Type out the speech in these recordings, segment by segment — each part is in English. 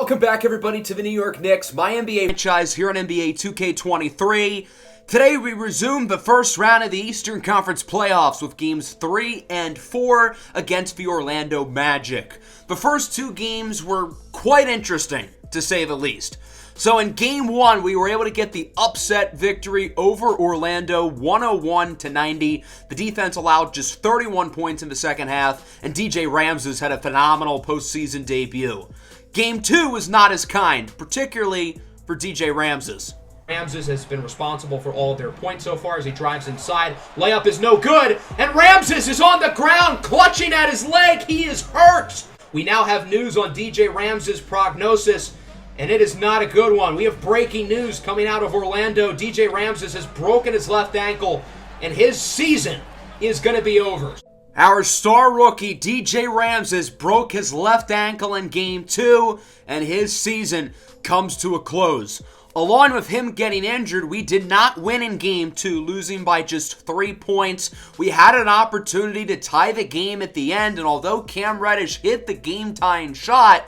Welcome back, everybody, to the New York Knicks, MyNBA franchise here on NBA 2K23. Today, we resume the first round of the Eastern Conference playoffs with games 3 and 4 against the Orlando Magic. The first two games were quite interesting, to say the least. So in game 1, we were able to get the upset victory over Orlando, 101-90. The defense allowed just 31 points in the second half, and DJ Ramses had a phenomenal postseason debut. Game 2 was not as kind, particularly for DJ Ramses. Ramses has been responsible for all of their points so far as he drives inside. Layup is no good, and Ramses is on the ground, clutching at his leg. He is hurt. We now have news on DJ Ramses' prognosis, and it is not a good one. We have breaking news coming out of Orlando. DJ Ramses has broken his left ankle, and his season is going to be over. Our star rookie, DJ Ramses, broke his left ankle in Game 2, and his season comes to a close. Along with him getting injured, we did not win in Game 2, losing by just 3 points. We had an opportunity to tie the game at the end, and although Cam Reddish hit the game-tying shot,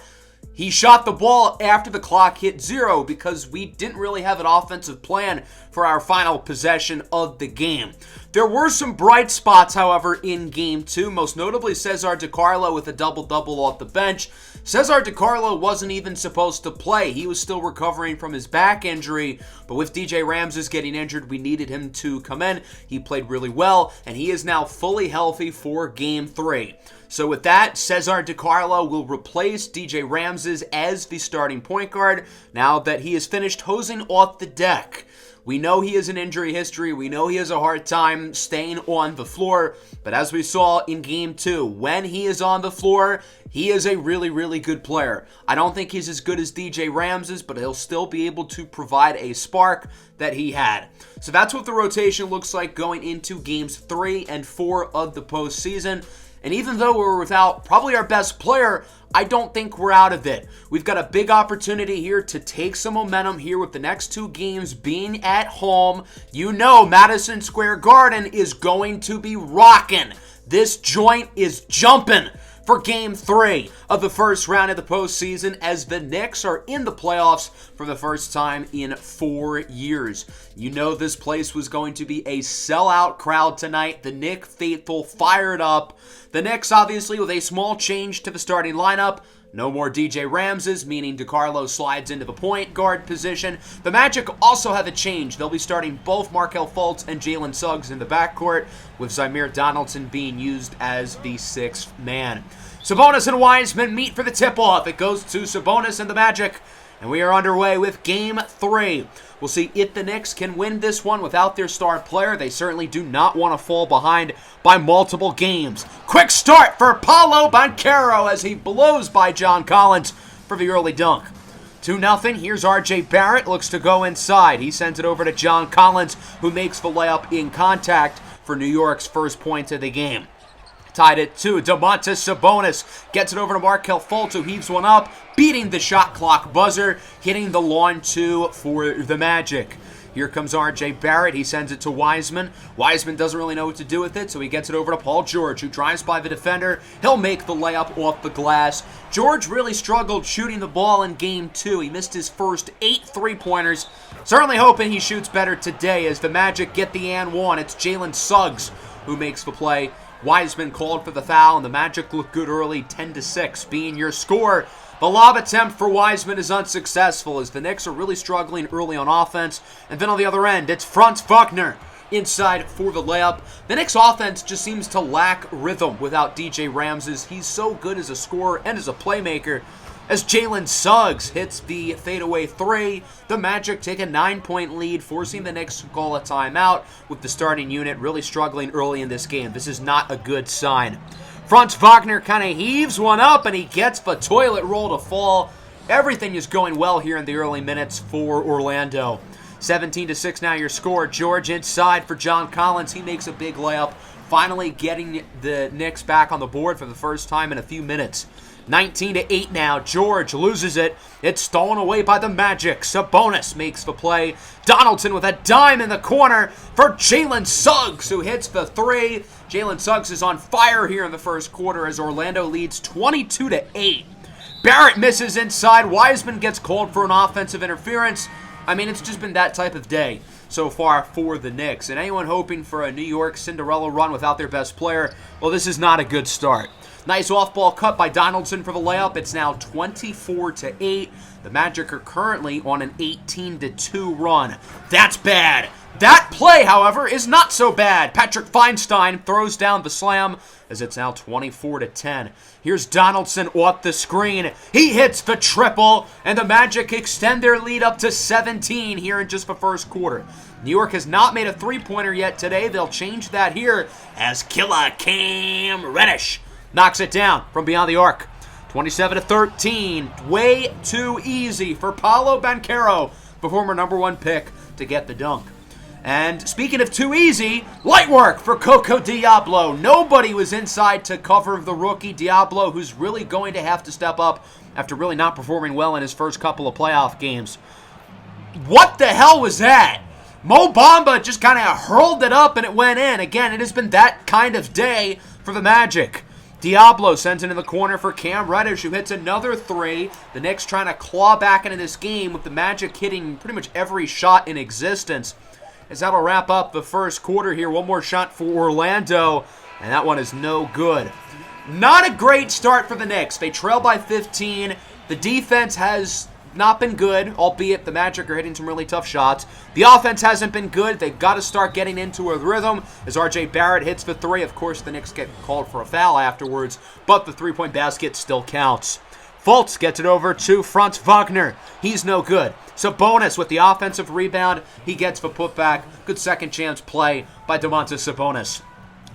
he shot the ball after the clock hit 0 because we didn't really have an offensive plan for our final possession of the game. There were some bright spots, however, in Game 2, most notably Cesar DiCarlo with a double-double off the bench. Cesar DiCarlo wasn't even supposed to play. He was still recovering from his back injury, but with DJ Ramses getting injured, we needed him to come in. He played really well, and he is now fully healthy for Game 3. So with that, Cesar DiCarlo will replace DJ Ramses as the starting point guard now that he has finished hosing off the deck. We know he has an injury history. We know he has a hard time staying on the floor. But as we saw in Game 2, when he is on the floor, he is a really, really good player. I don't think he's as good as DJ Ramses, but he'll still be able to provide a spark that he had. So that's what the rotation looks like going into Games 3 and 4 of the postseason. And even though we're without probably our best player, I don't think we're out of it. We've got a big opportunity here to take some momentum here with the next two games being at home. You know Madison Square Garden is going to be rocking. This joint is jumping for Game 3 of the first round of the postseason as the Knicks are in the playoffs for the first time in 4 years. You know this place was going to be a sellout crowd tonight. The Knicks faithful fired up. The Knicks, obviously, with a small change to the starting lineup. No more DJ Ramses, meaning DiCarlo slides into the point guard position. The Magic also have a change. They'll be starting both Markelle Fultz and Jalen Suggs in the backcourt, with Zymer Donaldson being used as the sixth man. Sabonis and Wiseman meet for the tip-off. It goes to Sabonis and the Magic, and we are underway with Game 3. We'll see if the Knicks can win this one without their star player. They certainly do not want to fall behind by multiple games. Quick start for Paolo Banchero as he blows by John Collins for the early dunk. 2-0. Here's RJ Barrett. Looks to go inside. He sends it over to John Collins, who makes the layup in contact for New York's first point of the game. Tied at 2. Domantas Sabonis gets it over to Markelle Fultz, who heaves one up, beating the shot clock buzzer, hitting the lawn 2 for the Magic. Here comes RJ Barrett. He sends it to Wiseman. Wiseman doesn't really know what to do with it, so he gets it over to Paul George, who drives by the defender. He'll make the layup off the glass. George really struggled shooting the ball in Game 2. He missed his first 8 3-pointers. Certainly hoping he shoots better today as the Magic get the and one. It's Jalen Suggs who makes the play. Wiseman called for the foul, and the Magic look good early, 10-6 being your score. The lob attempt for Wiseman is unsuccessful as the Knicks are really struggling early on offense. And then on the other end, it's Franz Wagner inside for the layup. The Knicks offense just seems to lack rhythm without DJ Ramses. He's so good as a scorer and as a playmaker. As Jalen Suggs hits the fadeaway 3, the Magic take a 9-point lead, forcing the Knicks to call a timeout, with the starting unit really struggling early in this game. This is not a good sign. Franz Wagner kind of heaves one up, and he gets the toilet roll to fall. Everything is going well here in the early minutes for Orlando. 17-6 now your score. George inside for John Collins. He makes a big layup, finally getting the Knicks back on the board for the first time in a few minutes. 19-8 now. George loses it. It's stolen away by the Magic. Sabonis makes the play. Donaldson with a dime in the corner for Jalen Suggs, who hits the 3. Jalen Suggs is on fire here in the first quarter as Orlando leads 22-8. Barrett misses inside. Wiseman gets called for an offensive interference. I mean, it's just been that type of day so far for the Knicks. And anyone hoping for a New York Cinderella run without their best player, well, this is not a good start. Nice off-ball cut by Donaldson for the layup. It's now 24-8. The Magic are currently on an 18-2 run. That's bad. That play, however, is not so bad. Patrick Feinstein throws down the slam as it's now 24-10. Here's Donaldson off the screen. He hits the triple, and the Magic extend their lead up to 17 here in just the first quarter. New York has not made a three-pointer yet today. They'll change that here as killer Cam Reddish knocks it down from beyond the arc. 27-13. Way too easy for Paolo Banchero, the former #1 pick, to get the dunk. And speaking of too easy, light work for Coco Diablo. Nobody was inside to cover the rookie Diablo, who's really going to have to step up after really not performing well in his first couple of playoff games. What the hell was that? Mo Bamba just kind of hurled it up and it went in. Again, it has been that kind of day for the Magic. Diablo sends it in the corner for Cam Reddish, who hits another three. The Knicks trying to claw back into this game with the Magic hitting pretty much every shot in existence. As that'll wrap up the first quarter here. One more shot for Orlando, and that one is no good. Not a great start for the Knicks. They trail by 15. The defense has not been good, albeit the Magic are hitting some really tough shots. The offense hasn't been good. They've got to start getting into a rhythm as R.J. Barrett hits the three. Of course, the Knicks get called for a foul afterwards, but the three-point basket still counts. Fultz gets it over to Franz Wagner. He's no good. Sabonis with the offensive rebound. He gets the putback. Good second chance play by Domantas Sabonis.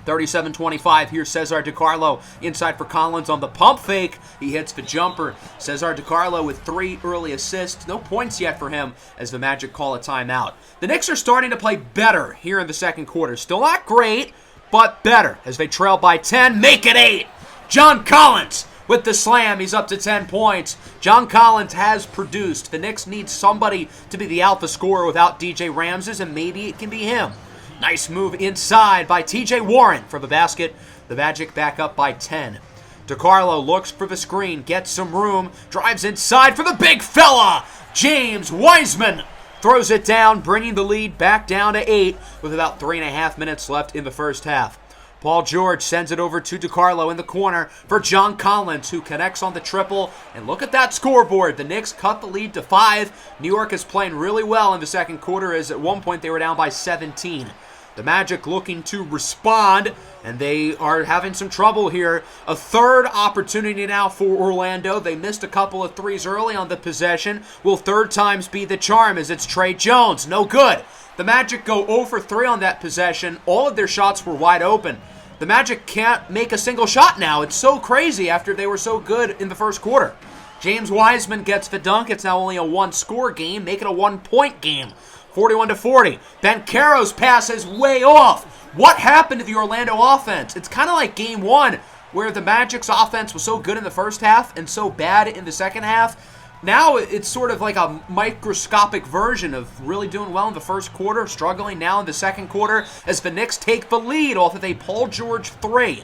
37-25. Here's Cesar DiCarlo inside for Collins on the pump fake. He hits the jumper. Cesar DiCarlo with 3 early assists. No points yet for him as the Magic call a timeout. The Knicks are starting to play better here in the second quarter. Still not great, but better as they trail by 10. Make it 8. John Collins with the slam. He's up to 10 points. John Collins has produced. The Knicks need somebody to be the alpha scorer without DJ Ramses, and maybe it can be him. Nice move inside by TJ Warren for the basket. The Magic back up by 10. DiCarlo looks for the screen, gets some room, drives inside for the big fella. James Wiseman throws it down, bringing the lead back down to 8 with about 3.5 minutes left in the first half. Paul George sends it over to DiCarlo in the corner for John Collins, who connects on the triple. And look at that scoreboard. The Knicks cut the lead to 5. New York is playing really well in the second quarter, as at one point they were down by 17. The Magic looking to respond, and they are having some trouble here. A third opportunity now for Orlando. They missed a couple of threes early on the possession. Will third times be the charm as it's Trey Jones? No good. The Magic go 0 for 3 on that possession. All of their shots were wide open. The Magic can't make a single shot now. It's so crazy after they were so good in the first quarter. James Wiseman gets the dunk. It's now only a 1-score game. Make it a 1-point game. 41-40. Banchero's pass is way off. What happened to the Orlando offense? It's kind of like game 1, where the Magic's offense was so good in the first half and so bad in the second half. Now it's sort of like a microscopic version of really doing well in the first quarter, struggling now in the second quarter as the Knicks take the lead off of a Paul George 3.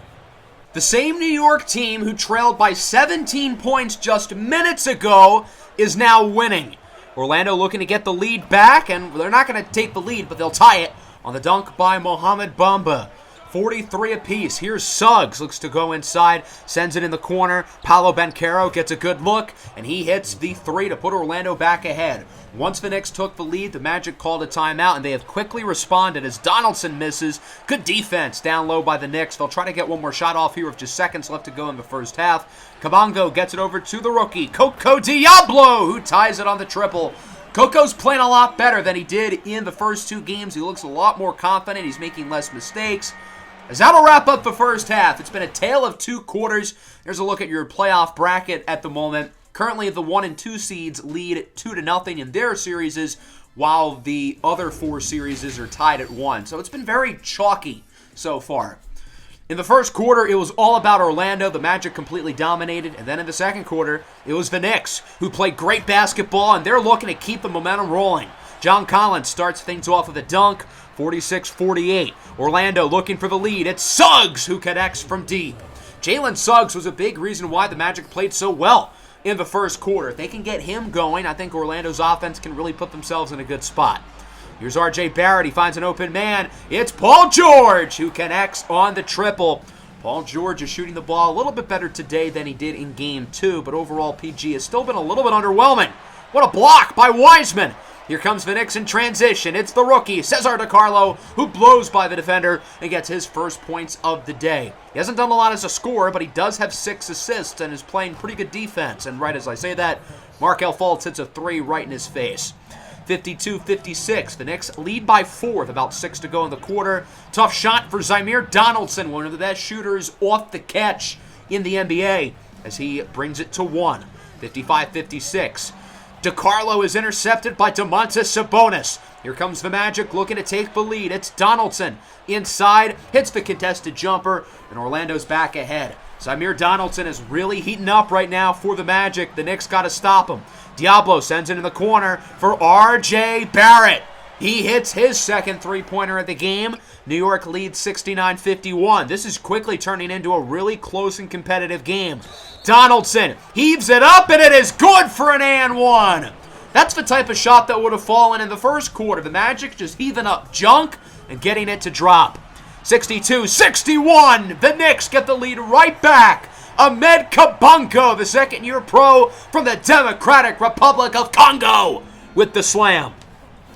The same New York team who trailed by 17 points just minutes ago is now winning. Orlando looking to get the lead back, and they're not going to take the lead, but they'll tie it on the dunk by Mohamed Bamba. 43 apiece. Here's Suggs. Looks to go inside. Sends it in the corner. Paolo Banchero gets a good look, and he hits the 3 to put Orlando back ahead. Once the Knicks took the lead, the Magic called a timeout, and they have quickly responded as Donaldson misses. Good defense down low by the Knicks. They'll try to get one more shot off here with just seconds left to go in the first half. Kabongo gets it over to the rookie, Coco Diablo, who ties it on the triple. Coco's playing a lot better than he did in the first 2 games. He looks a lot more confident. He's making less mistakes. As that'll wrap up the first half. It's been a tale of 2 quarters. Here's a look at your playoff bracket at the moment. Currently, the 1 and 2 seeds lead 2-0 in their series, while the other 4 series are tied at 1. So it's been very chalky so far. In the first quarter, it was all about Orlando. The Magic completely dominated. And then in the second quarter, it was the Knicks, who played great basketball, and they're looking to keep the momentum rolling. John Collins starts things off with a dunk, 46-48. Orlando looking for the lead. It's Suggs who connects from deep. Jalen Suggs was a big reason why the Magic played so well in the first quarter. If they can get him going, I think Orlando's offense can really put themselves in a good spot. Here's R.J. Barrett. He finds an open man. It's Paul George who connects on the triple. Paul George is shooting the ball a little bit better today than he did in Game 2, but overall PG has still been a little bit underwhelming. What a block by Wiseman. Here comes the Knicks in transition. It's the rookie, Cesar DiCarlo, who blows by the defender and gets his first points of the day. He hasn't done a lot as a scorer, but he does have 6 assists and is playing pretty good defense. And right as I say that, Markelle Fultz hits a 3 right in his face. 52-56. The Knicks lead by 4 with about 6 to go in the quarter. Tough shot for Zymer Donaldson, one of the best shooters off the catch in the NBA, as he brings it to 1. 55-56. DiCarlo is intercepted by Domantas Sabonis. Here comes the Magic looking to take the lead. It's Donaldson inside, hits the contested jumper, and Orlando's back ahead. Zymer Donaldson is really heating up right now for the Magic. The Knicks got to stop him. Diablo sends it in the corner for R.J. Barrett. He hits his second three-pointer of the game. New York leads 69-51. This is quickly turning into a really close and competitive game. Donaldson heaves it up, and it is good for an and one. That's the type of shot that would have fallen in the first quarter. The Magic just heaving up junk and getting it to drop. 62-61. The Knicks get the lead right back. Ahmed Kabunko, the second-year pro from the Democratic Republic of Congo, with the slam.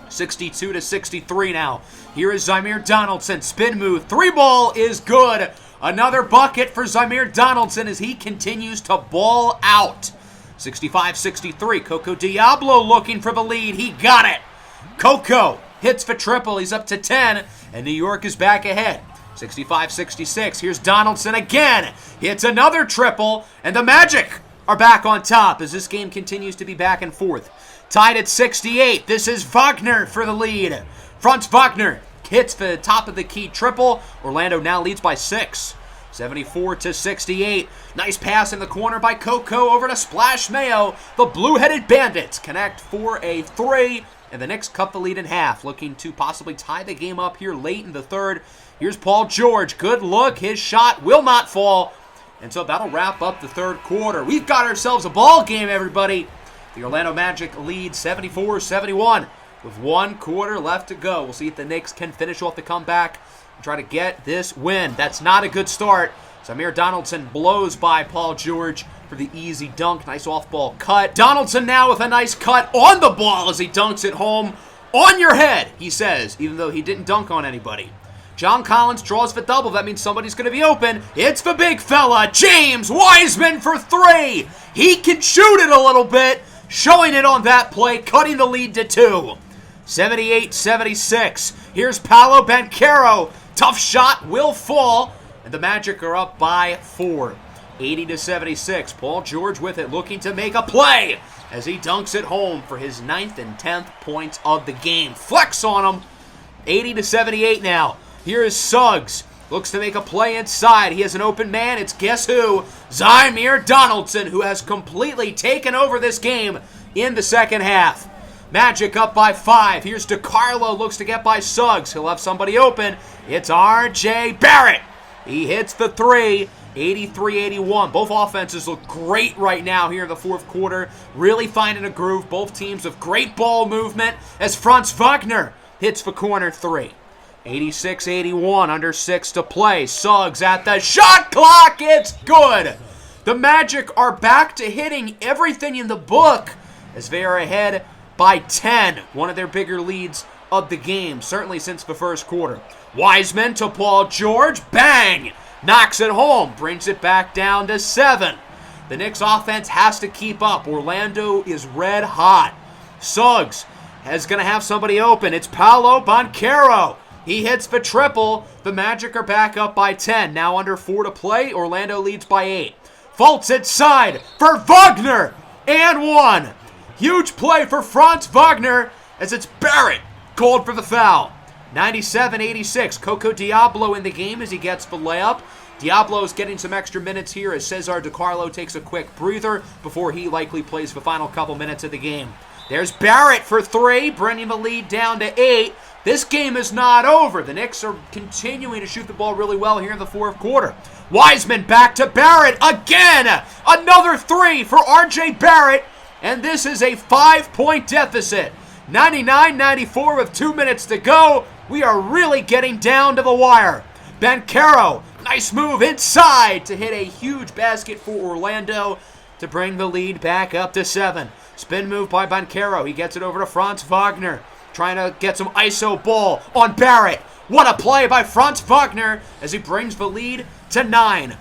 62-63 now. Here is Zymer Donaldson. Spin move. 3-ball is good. Another bucket for Zymer Donaldson as he continues to ball out. 65-63. Coco Diablo looking for the lead. He got it. Coco hits for triple. He's up to 10, and New York is back ahead. 65-66. Here's Donaldson again. Hits another triple, and the Magic are back on top as this game continues to be back and forth. Tied at 68. This is Wagner for the lead. Franz Wagner hits the top of the key triple. Orlando now leads by 6. 74-68. Nice pass in the corner by Coco over to Splash Mayo. The blue-headed Bandits connect for a 3, and the Knicks cut the lead in half, looking to possibly tie the game up here late in the third. Here's Paul George. Good look. His shot will not fall. And so that'll wrap up the third quarter. We've got ourselves a ball game, everybody. The Orlando Magic lead 74-71 with 1 quarter left to go. We'll see if the Knicks can finish off the comeback and try to get this win. That's not a good start. Zymer Donaldson blows by Paul George for the easy dunk. Nice off-ball cut. Donaldson now with a nice cut on the ball as he dunks it home. On your head, he says, even though he didn't dunk on anybody. John Collins draws the double. That means somebody's going to be open. It's the big fella, James Wiseman for 3. He can shoot it a little bit. Showing it on that play, cutting the lead to 2. 78-76. Here's Paolo Banchero. Tough shot will fall, and the Magic are up by 4. 80-76. Paul George with it, looking to make a play as he dunks it home for his 9th and 10th points of the game. Flex on him. 80-78 now. Here is Suggs. Looks to make a play inside. He has an open man. It's guess who? Zymer Donaldson, who has completely taken over this game in the second half. Magic up by 5. Here's DiCarlo. Looks to get by Suggs. He'll have somebody open. It's R.J. Barrett. He hits the 3. 83-81. Both offenses look great right now here in the fourth quarter. Really finding a groove. Both teams with great ball movement as Franz Wagner hits the corner 3. 86-81, under 6 to play. Suggs at the shot clock. It's good. The Magic are back to hitting everything in the book as they are ahead by 10. One of their bigger leads of the game, certainly since the first quarter. Wiseman to Paul George. Bang! Knocks it home. Brings it back down to 7. The Knicks offense has to keep up. Orlando is red hot. Suggs is going to have somebody open. It's Paolo Banchero. He hits the triple. The Magic are back up by 10. Now under 4 to play. Orlando leads by 8. Fultz inside for Wagner. And 1. Huge play for Franz Wagner as it's Barrett called for the foul. 97-86. Coco Diablo in the game as he gets the layup. Diablo's getting some extra minutes here as Cesar DiCarlo takes a quick breather before he likely plays the final couple minutes of the game. There's Barrett for 3, bringing the lead down to 8. This game is not over. The Knicks are continuing to shoot the ball really well here in the fourth quarter. Wiseman back to Barrett again. Another 3 for R.J. Barrett. And this is a 5-point deficit. 99-94 with 2 minutes to go. We are really getting down to the wire. Banchero, nice move inside to hit a huge basket for Orlando to bring the lead back up to 7. Spin move by Banchero. He gets it over to Franz Wagner, trying to get some ISO ball on Barrett. What a play by Franz Wagner as he brings the lead to 9.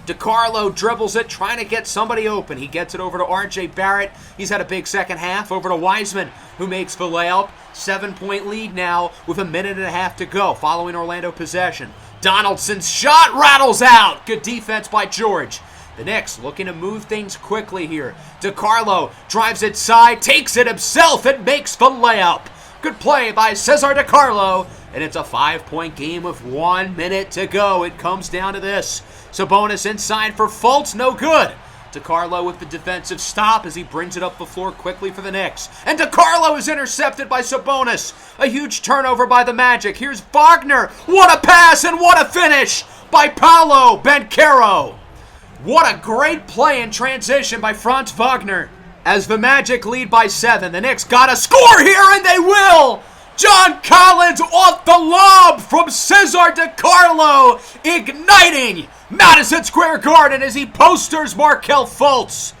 DiCarlo dribbles it, trying to get somebody open. He gets it over to R.J. Barrett. He's had a big second half. Over to Wiseman, who makes the layup. 7-point lead now with a minute and a half to go following Orlando possession. Donaldson's shot rattles out. Good defense by George. The Knicks looking to move things quickly here. DiCarlo drives it side, takes it himself, and makes the layup. Good play by Cesar DiCarlo, and it's a 5-point game with 1 minute to go. It comes down to this. Sabonis inside for Fultz, no good. DiCarlo with the defensive stop as he brings it up the floor quickly for the Knicks. And DiCarlo is intercepted by Sabonis. A huge turnover by the Magic. Here's Wagner. What a pass and what a finish by Paolo Banchero. What a great play in transition by Franz Wagner. As the Magic lead by 7, the Knicks got to score here, and they will! John Collins off the lob from Cesar DiCarlo, igniting Madison Square Garden as he posters Markelle Fultz.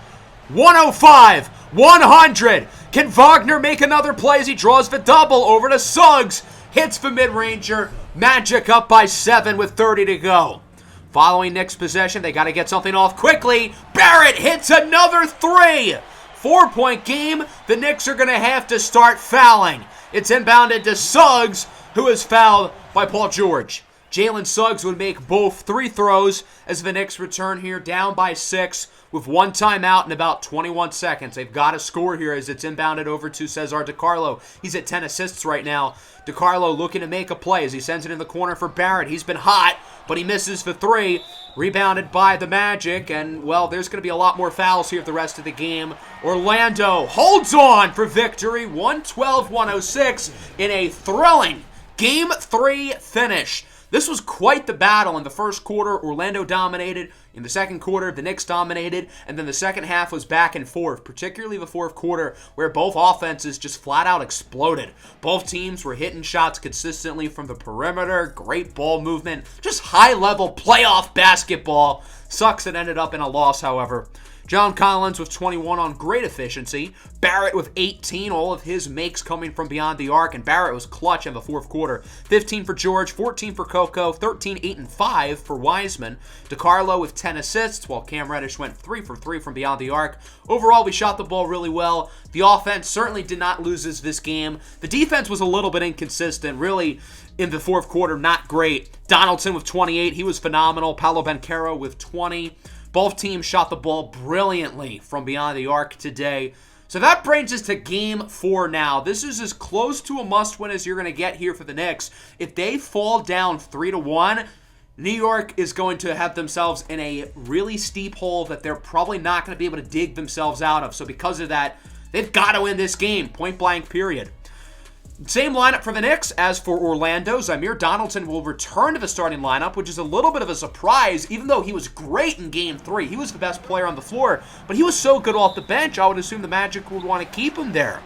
105-100. Can Wagner make another play as he draws the double over to Suggs? Hits the mid-ranger. Magic up by 7 with 30 to go. Following Knicks possession, they got to get something off quickly. Barrett hits another 3. 4-point game. The Knicks are going to have to start fouling. It's inbounded to Suggs, who is fouled by Paul George. Jalen Suggs would make both 3 throws as the Knicks return here down by 6 with 1 timeout in about 21 seconds. They've got to score here as it's inbounded over to Cesar DiCarlo. He's at 10 assists right now. DiCarlo looking to make a play as he sends it in the corner for Barrett. He's been hot, but he misses the 3. Rebounded by the Magic, and, well, there's going to be a lot more fouls here the rest of the game. Orlando holds on for victory, 112-106 in a thrilling Game 3 finish. This was quite the battle. In the first quarter, Orlando dominated. In the second quarter, the Knicks dominated. And then the second half was back and forth, particularly the fourth quarter, where both offenses just flat out exploded. Both teams were hitting shots consistently from the perimeter. Great ball movement. Just high-level playoff basketball. Sucks it ended up in a loss, however. John Collins with 21 on great efficiency. Barrett with 18, all of his makes coming from beyond the arc, and Barrett was clutch in the fourth quarter. 15 for George, 14 for Coco, 13, 8, and 5 for Wiseman. DiCarlo with 10 assists, while Cam Reddish went 3 for 3 from beyond the arc. Overall, we shot the ball really well. The offense certainly did not lose this game. The defense was a little bit inconsistent, really, in the fourth quarter, not great. Donaldson with 28, he was phenomenal. Paolo Banchero with 20. Both teams shot the ball brilliantly from beyond the arc today. So that brings us to Game 4 now. This is as close to a must-win as you're going to get here for the Knicks. If they fall down 3-1, New York is going to have themselves in a really steep hole that they're probably not going to be able to dig themselves out of. So because of that, they've got to win this game, point blank, period. Same lineup for the Knicks as for Orlando. Zamir Donaldson will return to the starting lineup, which is a little bit of a surprise, even though he was great in Game 3. He was the best player on the floor, but he was so good off the bench, I would assume the Magic would want to keep him there.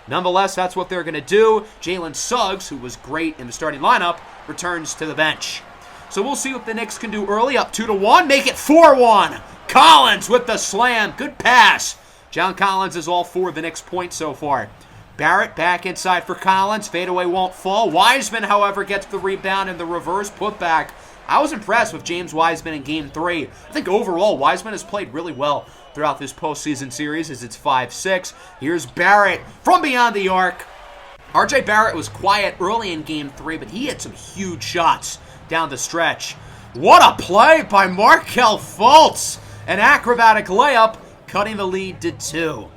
Nonetheless, that's what they're going to do. Jalen Suggs, who was great in the starting lineup, returns to the bench. So we'll see what the Knicks can do early, up 2-1, make it 4-1. Collins with the slam, good pass. John Collins is all 4 of the Knicks' points so far. Barrett back inside for Collins. Fadeaway won't fall. Wiseman, however, gets the rebound and the reverse putback. I was impressed with James Wiseman in Game 3. I think overall, Wiseman has played really well throughout this postseason series as it's 5-6. Here's Barrett from beyond the arc. R.J. Barrett was quiet early in Game 3, but he had some huge shots down the stretch. What a play by Markelle Fultz. An acrobatic layup, cutting the lead to 2.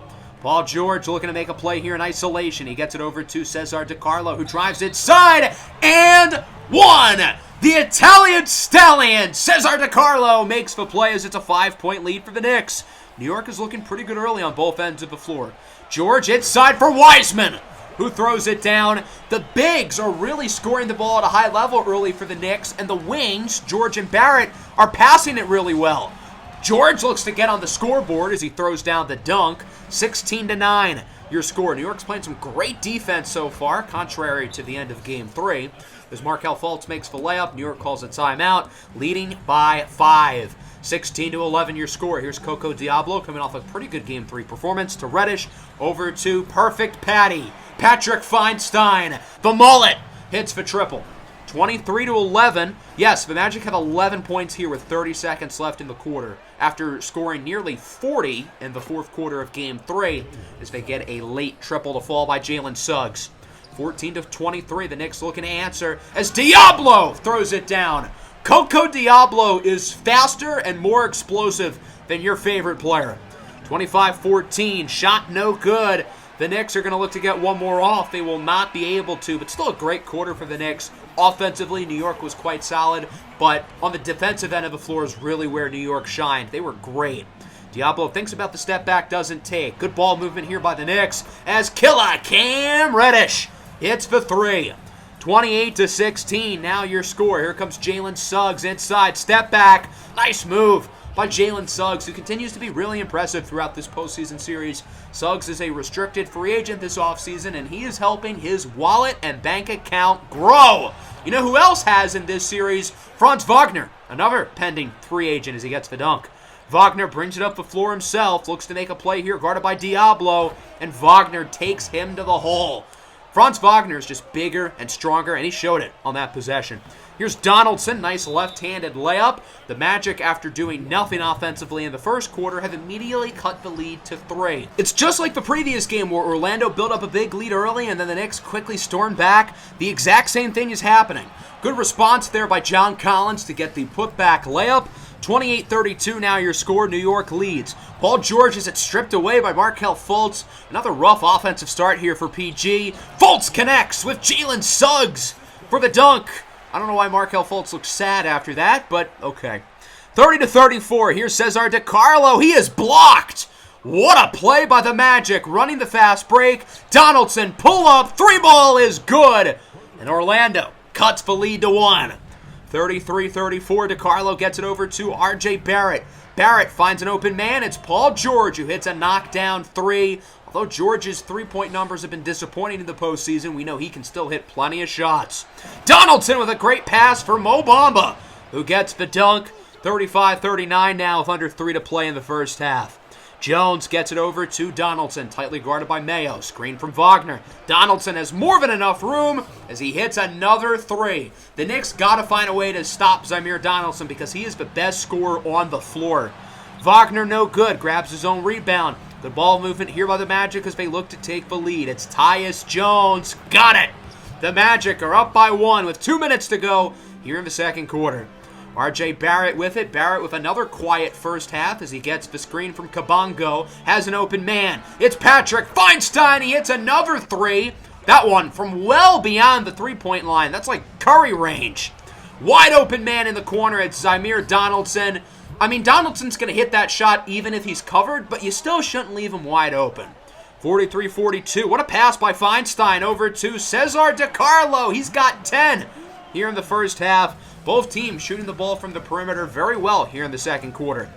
Paul George looking to make a play here in isolation. He gets it over to Cesar DiCarlo, who drives inside, and 1! The Italian stallion, Cesar DiCarlo, makes the play as it's a 5-point lead for the Knicks. New York is looking pretty good early on both ends of the floor. George inside for Wiseman, who throws it down. The bigs are really scoring the ball at a high level early for the Knicks, and the wings, George and Barrett, are passing it really well. George looks to get on the scoreboard as he throws down the dunk. 16-9, your score. New York's playing some great defense so far, contrary to the end of Game 3. As Markelle Fultz makes the layup, New York calls a timeout, leading by 5. 16-11 your score. Here's Coco Diablo coming off a pretty good Game 3 performance to Reddish. Over to Perfect Patty. Patrick Feinstein. The mullet hits for triple. 23-11. Yes, the Magic have 11 points here with 30 seconds left in the quarter after scoring nearly 40 in the fourth quarter of Game 3 as they get a late triple to fall by Jalen Suggs. 14-23, the Knicks looking to answer as Diablo throws it down. Coco Diablo is faster and more explosive than your favorite player. 25-14, shot no good. The Knicks are going to look to get one more off. They will not be able to, but still a great quarter for the Knicks. Offensively, New York was quite solid, but on the defensive end of the floor is really where New York shined. They were great. Diablo thinks about the step back, doesn't take. Good ball movement here by the Knicks as Killer Cam Reddish hits for 3. 28-16, now your score. Here comes Jalen Suggs inside, step back. Nice move by Jalen Suggs, who continues to be really impressive throughout this postseason series. Suggs is a restricted free agent this offseason, and he is helping his wallet and bank account grow. You know who else has in this series? Franz Wagner, another pending free agent as he gets the dunk. Wagner brings it up the floor himself, looks to make a play here, guarded by Diablo, and Wagner takes him to the hole. Franz Wagner is just bigger and stronger, and he showed it on that possession. Here's Donaldson, nice left-handed layup. The Magic, after doing nothing offensively in the first quarter, have immediately cut the lead to 3. It's just like the previous game where Orlando built up a big lead early and then the Knicks quickly stormed back. The exact same thing is happening. Good response there by John Collins to get the putback layup. 28-32 now your score. New York leads. Paul George is stripped away by Markelle Fultz. Another rough offensive start here for PG. Fultz connects with Jalen Suggs for the dunk. I don't know why Markelle Fultz looks sad after that, but okay. 30-34. Here's Cesar DiCarlo. He is blocked. What a play by the Magic. Running the fast break. Donaldson, pull up. 3-ball is good. And Orlando cuts the lead to 1. 33-34. DiCarlo gets it over to R.J. Barrett. Barrett finds an open man. It's Paul George who hits a knockdown 3. Although George's three-point numbers have been disappointing in the postseason, we know he can still hit plenty of shots. Donaldson with a great pass for Mo Bamba, who gets the dunk. 35-39 now with under 3 to play in the first half. Jones gets it over to Donaldson, tightly guarded by Mayo. Screen from Wagner. Donaldson has more than enough room as he hits another 3. The Knicks got to find a way to stop Zamir Donaldson because he is the best scorer on the floor. Wagner no good, grabs his own rebound. The ball movement here by the Magic as they look to take the lead. It's Tyus Jones. Got it! The Magic are up by 1 with 2 minutes to go here in the second quarter. R.J. Barrett with it. Barrett with another quiet first half as he gets the screen from Kabongo. Has an open man. It's Patrick Feinstein. He hits another 3. That one from well beyond the three-point line. That's like Curry range. Wide open man in the corner. It's Zamir Donaldson. I mean, Donaldson's going to hit that shot even if he's covered, but you still shouldn't leave him wide open. 43-42. What a pass by Feinstein over to Cesar DiCarlo. He's got 10 here in the first half. Both teams shooting the ball from the perimeter very well here in the second quarter.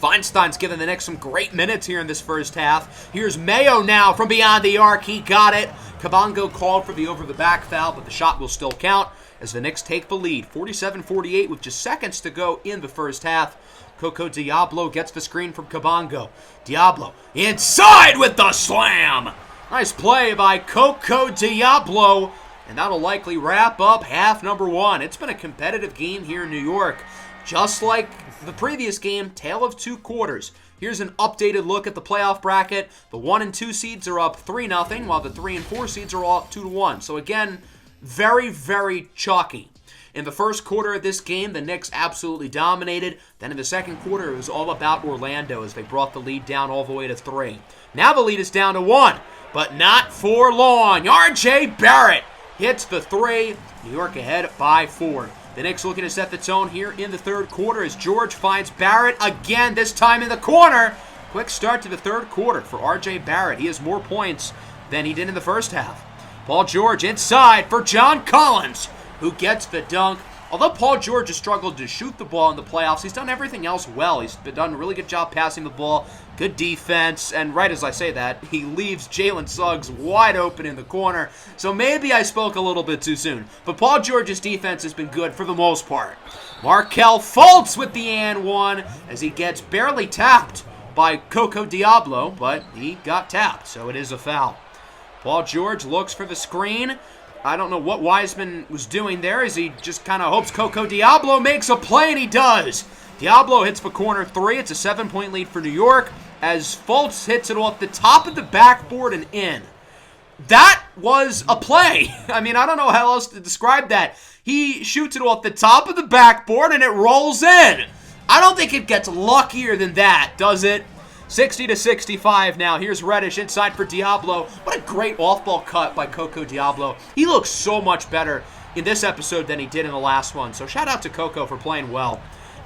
Feinstein's given the Knicks some great minutes here in this first half. Here's Mayo now from beyond the arc. He got it. Kabongo called for the over-the-back foul, but the shot will still count as the Knicks take the lead. 47-48 with just seconds to go in the first half. Coco Diablo gets the screen from Kabongo. Diablo inside with the slam. Nice play by Coco Diablo. And that'll likely wrap up half number 1. It's been a competitive game here in New York. Just like the previous game, tale of 2 quarters. Here's an updated look at the playoff bracket. The 1 and 2 seeds are up 3-0, while the 3 and 4 seeds are all up 2-1. So again, very, very chalky. In the first quarter of this game, the Knicks absolutely dominated. Then in the second quarter, it was all about Orlando as they brought the lead down all the way to 3. Now the lead is down to 1, but not for long. R.J. Barrett hits the 3. New York ahead by 4. The Knicks looking to set the tone here in the third quarter as George finds Barrett again, this time in the corner. Quick start to the third quarter for R.J. Barrett. He has more points than he did in the first half. Paul George inside for John Collins, who gets the dunk. Although Paul George has struggled to shoot the ball in the playoffs, he's done everything else well. He's done a really good job passing the ball, good defense, and right as I say that, he leaves Jalen Suggs wide open in the corner. So maybe I spoke a little bit too soon. But Paul George's defense has been good for the most part. Markelle Fultz with the and one as he gets barely tapped by Coco Diablo, but he got tapped, so it is a foul. Paul George looks for the screen. I don't know what Wiseman was doing there, as he just kind of hopes Coco Diablo makes a play, and he does. Diablo hits the corner three. It's a 7-point lead for New York, as Fultz hits it off the top of the backboard and in. That was a play. I mean, I don't know how else to describe that. He shoots it off the top of the backboard, and it rolls in. I don't think it gets luckier than that, does it? 60-65 now. Here's Reddish inside for Diablo. What a great off-ball cut by Coco Diablo. He looks so much better in this episode than he did in the last one. So shout out to Coco for playing well.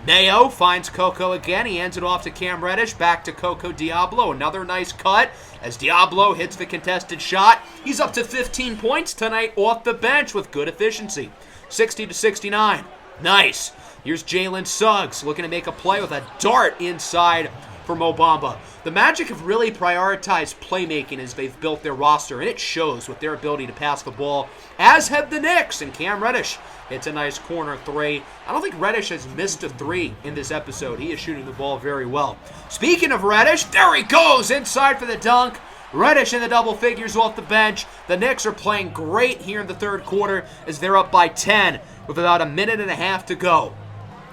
Mayo finds Coco again. He hands it off to Cam Reddish. Back to Coco Diablo. Another nice cut as Diablo hits the contested shot. He's up to 15 points tonight off the bench with good efficiency. 60-69. Nice. Here's Jalen Suggs looking to make a play with a dart inside for Mo Bamba. The Magic have really prioritized playmaking as they've built their roster, and it shows with their ability to pass the ball, as have the Knicks, and Cam Reddish hits a nice corner three. I don't think Reddish has missed a three in this episode. He is shooting the ball very well. Speaking of Reddish, there he goes inside for the dunk. Reddish in the double figures off the bench. The Knicks are playing great here in the third quarter as they're up by 10 with about a minute and a half to go.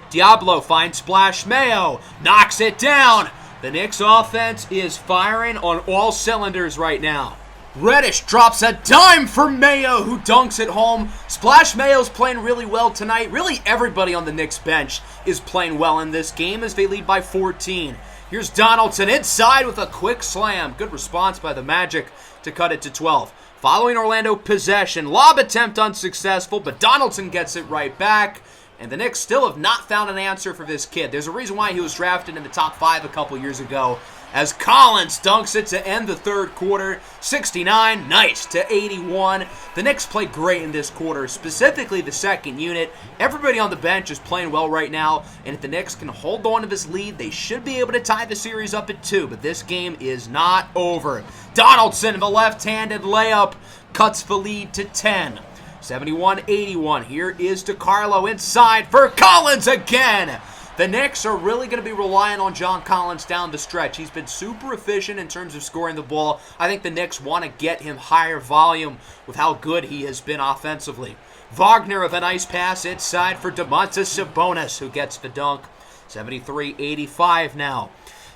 Diablo finds Splash Mayo, knocks it down. The Knicks offense is firing on all cylinders right now. Reddish drops a dime for Mayo, who dunks it home. Splash Mayo's playing really well tonight. Really everybody on the Knicks bench is playing well in this game as they lead by 14. Here's Donaldson inside with a quick slam. Good response by the Magic to cut it to 12. Following Orlando possession, lob attempt unsuccessful, but Donaldson gets it right back. And the Knicks still have not found an answer for this kid. There's a reason why he was drafted in the top 5 a couple years ago, as Collins dunks it to end the third quarter. 69, nice, to 81. The Knicks played great in this quarter, specifically the second unit. Everybody on the bench is playing well right now, and if the Knicks can hold on to this lead, they should be able to tie the series up at 2, but this game is not over. Donaldson, the left-handed layup, cuts the lead to 10. 71-81. Here is DeCarlo inside for Collins again. The Knicks are really going to be relying on John Collins down the stretch. He's been super efficient in terms of scoring the ball. I think the Knicks want to get him higher volume with how good he has been offensively. Wagner with a nice pass inside for Domantas Sabonis, who gets the dunk. 73-85 now.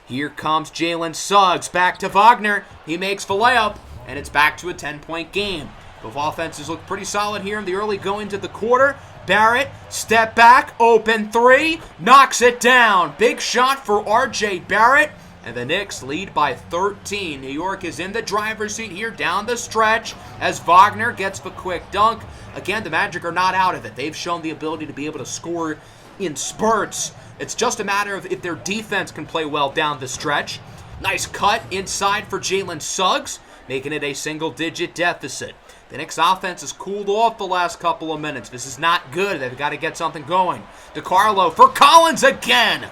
Here comes Jalen Suggs. Back to Wagner. He makes the layup, and it's back to a 10-point game. Both offenses look pretty solid here in the early going to the quarter. Barrett, step back, open three, knocks it down. Big shot for R.J. Barrett, and the Knicks lead by 13. New York is in the driver's seat here down the stretch as Wagner gets the quick dunk. Again, the Magic are not out of it. They've shown the ability to be able to score in spurts. It's just a matter of if their defense can play well down the stretch. Nice cut inside for Jalen Suggs, making it a single-digit deficit. The Knicks offense has cooled off the last couple of minutes. This is not good. They've got to get something going. DeCarlo for Collins again.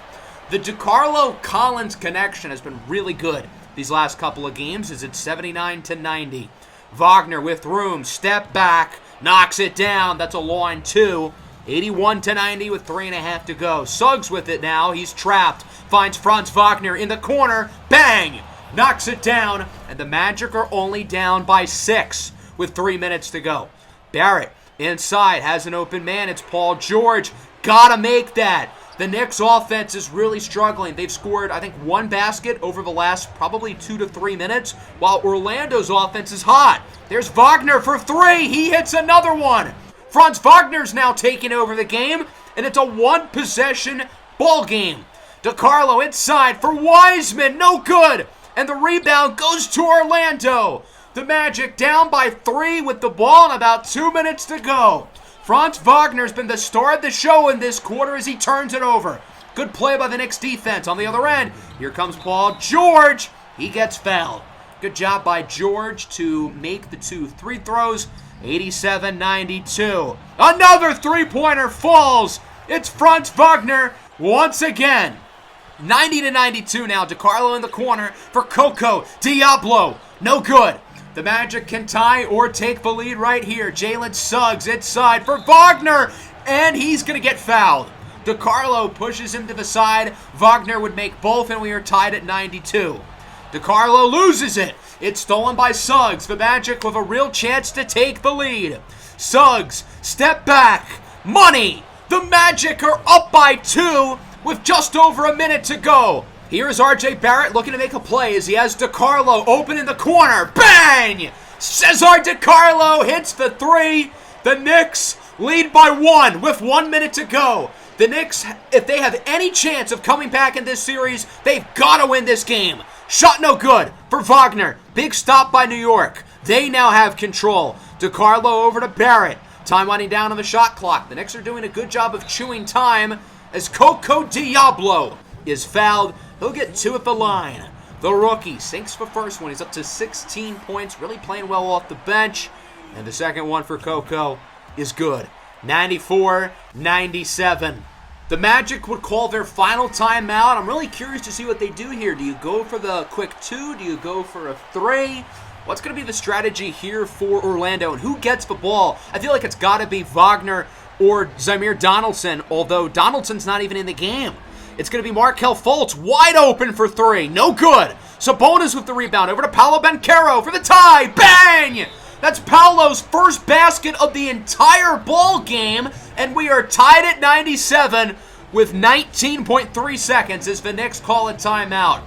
The DeCarlo-Collins connection has been really good these last couple of games as it's 79-90. Wagner with room, step back, knocks it down. That's a line 2. 81-90 with 3.5 to go. Suggs with it now. He's trapped. Finds Franz Wagner in the corner. Bang! Knocks it down. And the Magic are only down by 6 with 3 minutes to go. Barrett inside has an open man. It's Paul George. Gotta make that. The Knicks offense is really struggling. They've scored, I think, 1 basket over the last probably 2 to 3 minutes, while Orlando's offense is hot. There's Wagner for 3. He hits another one. Franz Wagner's now taking over the game, and it's a 1-possession ball game. DeCarlo inside for Wiseman. No good. And the rebound goes to Orlando. The Magic down by 3 with the ball and about 2 minutes to go. Franz Wagner's been the star of the show in this quarter as he turns it over. Good play by the Knicks defense. On the other end, here comes Paul George. He gets fouled. Good job by George to make the 2 free throws. 87-92. Another three-pointer falls. It's Franz Wagner once again. 90-92 now. DiCarlo in the corner for Coco Diablo. No good. The Magic can tie or take the lead right here. Jalen Suggs inside for Wagner, and he's going to get fouled. DiCarlo pushes him to the side. Wagner would make both, and we are tied at 92. DiCarlo loses it. It's stolen by Suggs. The Magic with a real chance to take the lead. Suggs, step back. Money. The Magic are up by 2 with just over a minute to go. Here's RJ Barrett looking to make a play as he has DiCarlo open in the corner. Bang! Cesar DiCarlo hits the 3. The Knicks lead by 1 with 1 minute to go. The Knicks, if they have any chance of coming back in this series, they've got to win this game. Shot no good for Wagner. Big stop by New York. They now have control. DiCarlo over to Barrett. Time winding down on the shot clock. The Knicks are doing a good job of chewing time as Coco Diablo is fouled. He'll get 2 at the line. The rookie sinks the first one. He's up to 16 points, really playing well off the bench. And the second one for Coco is good. 94-97. The Magic would call their final timeout. I'm really curious to see what they do here. Do you go for the quick 2? Do you go for a 3? What's going to be the strategy here for Orlando? And who gets the ball? I feel like it's got to be Wagner or Zamir Donaldson, although Donaldson's not even in the game. It's going to be Markelle Fultz, wide open for 3. No good. Sabonis with the rebound. Over to Paolo Banchero for the tie. Bang! That's Paolo's first basket of the entire ball game, and we are tied at 97 with 19.3 seconds as the Knicks call a timeout.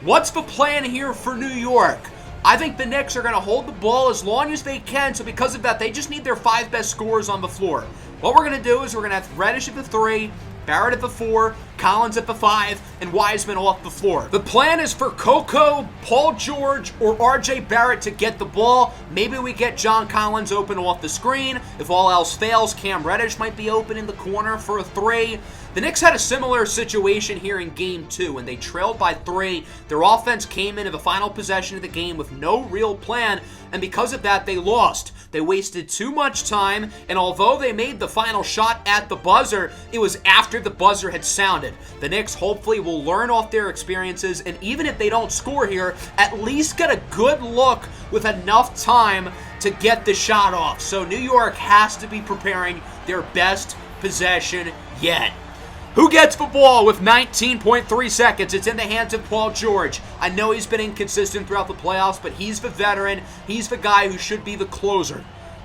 What's the plan here for New York? I think the Knicks are going to hold the ball as long as they can, so because of that, they just need their 5 best scorers on the floor. What we're going to do is we're going to have Reddish at the 3, Barrett at the 4, Collins at the 5, and Wiseman off the floor. The plan is for Coco, Paul George, or RJ Barrett to get the ball. Maybe we get John Collins open off the screen. If all else fails, Cam Reddish might be open in the corner for a 3. The Knicks had a similar situation here in Game 2 when they trailed by 3. Their offense came into the final possession of the game with no real plan, and because of that, they lost. They wasted too much time, and although they made the final shot at the buzzer, it was after the buzzer had sounded. The Knicks hopefully will learn off their experiences, and even if they don't score here, at least get a good look with enough time to get the shot off. So New York has to be preparing their best possession yet. Who gets the ball with 19.3 seconds? It's in the hands of Paul George. I know he's been inconsistent throughout the playoffs, but he's the veteran. He's the guy who should be the closer.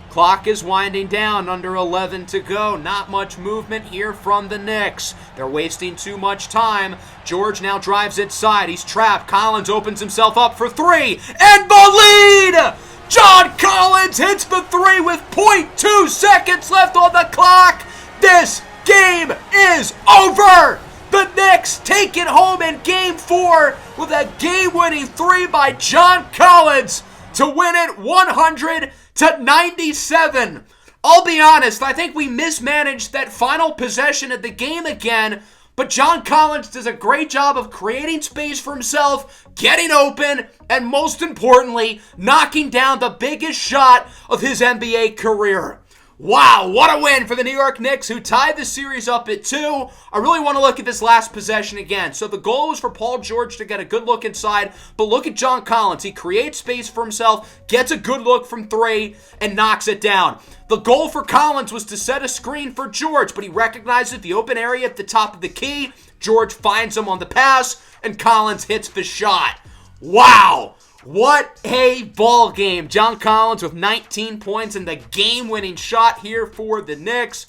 Clock is winding down, under 11 to go. Not much movement here from the Knicks. They're wasting too much time. George now drives inside. He's trapped. Collins opens himself up for 3. And the lead! John Collins hits the 3 with 0.2 seconds left on the clock. This game is over! The Knicks take it home in Game 4 with a game-winning 3 by John Collins to win it 100-97. I'll be honest, I think we mismanaged that final possession of the game again, but John Collins does a great job of creating space for himself, getting open, and most importantly, knocking down the biggest shot of his NBA career. Wow, what a win for the New York Knicks, who tied the series up at 2. I really want to look at this last possession again. So the goal was for Paul George to get a good look inside, but look at John Collins. He creates space for himself, gets a good look from 3, and knocks it down. The goal for Collins was to set a screen for George, but he recognizes the open area at the top of the key. George finds him on the pass, and Collins hits the shot. Wow! What a ball game. John Collins with 19 points and the game-winning shot here for the Knicks.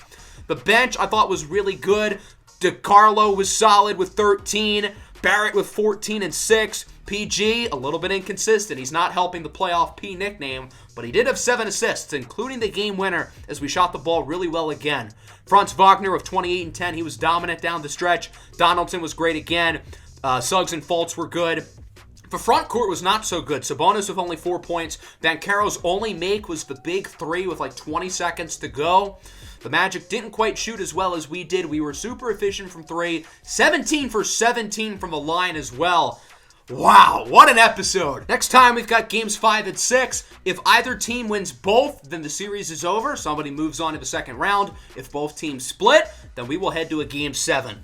The bench I thought was really good. DiCarlo was solid with 13. Barrett with 14 and 6. PG, a little bit inconsistent. He's not helping the playoff P nickname, but he did have 7 assists, including the game winner as we shot the ball really well again. Franz Wagner with 28 and 10. He was dominant down the stretch. Donaldson was great again. Suggs and Fultz were good. The front court was not so good. Sabonis with only 4 points. Banchero's only make was the big 3 with like 20 seconds to go. The Magic didn't quite shoot as well as we did. We were super efficient from 3, 17 for 17 from the line as well. Wow, what an episode. Next time, we've got games 5 and 6. If either team wins both, then the series is over. Somebody moves on to the second round. If both teams split, then we will head to a game 7.